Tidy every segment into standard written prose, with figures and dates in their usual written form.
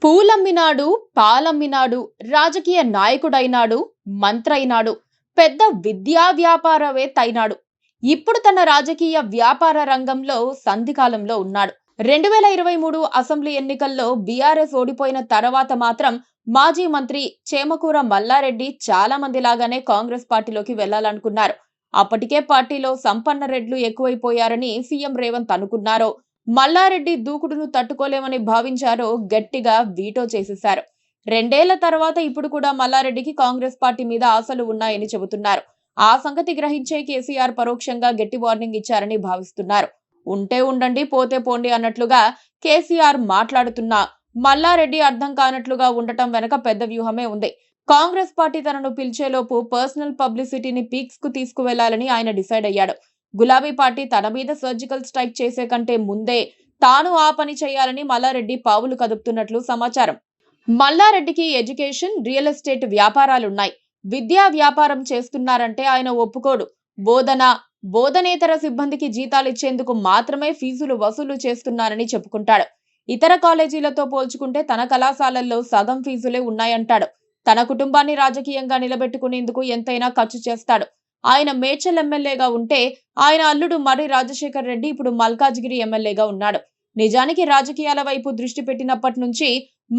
పూలమ్మినాడు, పాలమ్మినాడు, రాజకీయ నాయకుడైనాడు, మంత్రైనాడు, పెద్ద విద్యా వ్యాపారవేత్తైనాడు. ఇప్పుడు తన రాజకీయ వ్యాపార రంగంలో సంధికాలంలో ఉన్నాడు. 2023 అసెంబ్లీ ఎన్నికల్లో బీఆర్ఎస్ ఓడిపోయిన తర్వాత మాత్రం మాజీ మంత్రి చేమకూర మల్లారెడ్డి చాలా మందిలాగానే కాంగ్రెస్ పార్టీలోకి వెళ్లాలనుకున్నారు. అప్పటికే పార్టీలో సంపన్న రెడ్లు ఎక్కువైపోయారని సీఎం రేవంత్ అనుకున్నారో, మల్లారెడ్డి దూకుడును తట్టుకోలేమని భావించారో గట్టిగా వీటో చేసేశారు. 2 ఏళ్ల తర్వాత ఇప్పుడు కూడా మల్లారెడ్డికి కాంగ్రెస్ పార్టీ మీద ఆశలు ఉన్నాయని చెబుతున్నారు. ఆ సంగతి గ్రహించే కేసీఆర్ పరోక్షంగా గట్టి వార్నింగ్ ఇచ్చారని భావిస్తున్నారు. ఉంటే ఉండండి, పోతే పోండి అన్నట్లుగా కేసీఆర్ మాట్లాడుతున్నా మల్లారెడ్డి అర్థం కానట్లుగా ఉండటం వెనక పెద్ద వ్యూహమే ఉంది. కాంగ్రెస్ పార్టీ తనను పిలిచేలోపు పర్సనల్ పబ్లిసిటీని పీక్స్ కు తీసుకువెళ్లాలని ఆయన డిసైడ్ అయ్యాడు. గులాబీ పార్టీ తన మీద సర్జికల్ స్ట్రైక్ చేసే కంటే ముందే తాను ఆ పని చేయాలని మల్లారెడ్డి పావులు కదుపుతున్నట్లు సమాచారం. మల్లారెడ్డికి ఎడ్యుకేషన్, రియల్ ఎస్టేట్ వ్యాపారాలున్నాయి. విద్యా వ్యాపారం చేస్తున్నారంటే ఆయన ఒప్పుకోడు. బోధనేతర సిబ్బందికి జీతాలిచ్చేందుకు మాత్రమే ఫీజులు వసూలు చేస్తున్నారని చెప్పుకుంటాడు. ఇతర కాలేజీలతో పోల్చుకుంటే తన కళాశాలల్లో సగం ఫీజులే ఉన్నాయంటాడు. తన కుటుంబాన్ని రాజకీయంగా నిలబెట్టుకునేందుకు ఎంతైనా ఖర్చు చేస్తాడు. ఆయన మేడ్చల్ ఎమ్మెల్యేగా ఉంటే ఆయన అల్లుడు మర్రి రాజశేఖర్ రెడ్డి ఇప్పుడు మల్కాజ్గిరి ఎమ్మెల్యేగా ఉన్నాడు. నిజానికి రాజకీయాల వైపు దృష్టి పెట్టినప్పటి నుంచి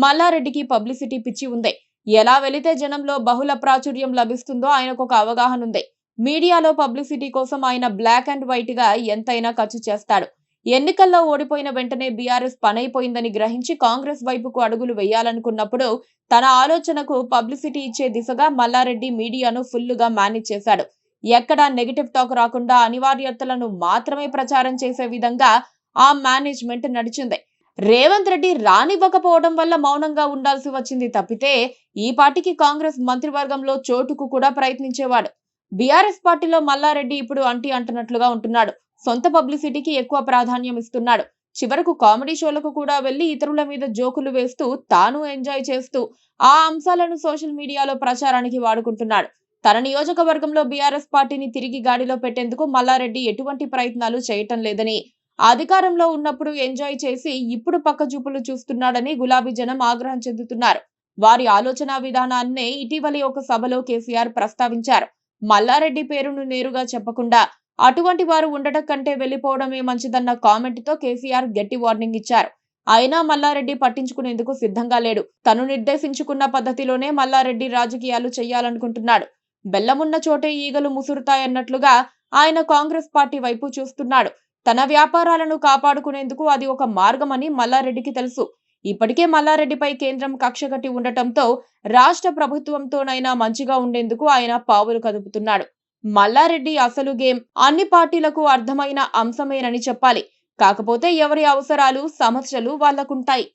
మల్లారెడ్డికి పబ్లిసిటీ పిచ్చి ఉంది. ఎలా వెళితే జనంలో బహుళ ప్రాచుర్యం లభిస్తుందో ఆయనకు ఒక అవగాహన ఉంది. మీడియాలో పబ్లిసిటీ కోసం ఆయన బ్లాక్ అండ్ వైట్ గా ఎంతైనా ఖర్చు చేస్తాడు. ఎన్నికల్లో ఓడిపోయిన వెంటనే బీఆర్ఎస్ పనైపోయిందని గ్రహించి కాంగ్రెస్ వైపుకు అడుగులు వేయాలనుకున్నప్పుడు తన ఆలోచనకు పబ్లిసిటీ ఇచ్చే దిశగా మల్లారెడ్డి మీడియాను ఫుల్లుగా మేనేజ్ చేశాడు. ఎక్కడా నెగటివ్ టాక్ రాకుండా అనివార్యతలను మాత్రమే ప్రచారం చేసే విధంగా ఆ మేనేజ్మెంట్ నడిచింది. రేవంత్ రెడ్డి రానివ్వకపోవడం వల్ల మౌనంగా ఉండాల్సి వచ్చింది తప్పితే ఈ పార్టీకి కాంగ్రెస్ మంత్రివర్గంలో చోటుకు కూడా ప్రయత్నించేవాడు. బీఆర్ఎస్ పార్టీలో మల్లారెడ్డి ఇప్పుడు అంటున్నట్లుగా ఉంటున్నాడు. సొంత పబ్లిసిటీకి ఎక్కువ ప్రాధాన్యం ఇస్తున్నాడు. చివరకు కామెడీ షోలకు కూడా వెళ్లి ఇతరుల మీద జోకులు వేస్తూ తాను ఎంజాయ్ చేస్తూ ఆ అంశాలను సోషల్ మీడియాలో ప్రచారానికి వాడుకుంటున్నాడు. తన నియోజకవర్గంలో బీఆర్ఎస్ పార్టీని తిరిగి గాడిలో పెట్టేందుకు మల్లారెడ్డి ఎటువంటి ప్రయత్నాలు చేయటం లేదని, అధికారంలో ఉన్నప్పుడు ఎంజాయ్ చేసి ఇప్పుడు పక్కజూపులు చూస్తున్నాడని గులాబీ జనం ఆగ్రహం చెందుతున్నారు. వారి ఆలోచన విధానాన్నే ఇటీవలి ఒక సభలో కేసీఆర్ ప్రస్తావించారు. మల్లారెడ్డి పేరును నేరుగా చెప్పకుండా అటువంటి వారు ఉండటం కంటే వెళ్లిపోవడమే మంచిదన్న కామెంట్ తో కేసీఆర్ గట్టి వార్నింగ్ ఇచ్చారు. అయినా మల్లారెడ్డి పట్టించుకునేందుకు సిద్ధంగా లేడు. తను నిర్దేశించుకున్న పద్ధతిలోనే మల్లారెడ్డి రాజకీయాలు చేయాలనుకుంటున్నాడు. బెల్లమున్న చోటే ఈగలు ముసురుతాయన్నట్లుగా ఆయన కాంగ్రెస్ పార్టీ వైపు చూస్తున్నాడు. తన వ్యాపారాలను కాపాడుకునేందుకు అది ఒక మార్గమని మల్లారెడ్డికి తెలుసు. ఇప్పటికే మల్లారెడ్డిపై కేంద్రం కక్ష కట్టి ఉండటంతో రాష్ట్ర ప్రభుత్వంతోనైనా మంచిగా ఉండేందుకు ఆయన పావులు కదుపుతున్నాడు. మల్లారెడ్డి అసలు గేమ్ అన్ని పార్టీలకు అర్థమైన అంశమేనని చెప్పాలి. కాకపోతే ఎవరి అవసరాలు, సమస్యలు వాళ్లకుంటాయి.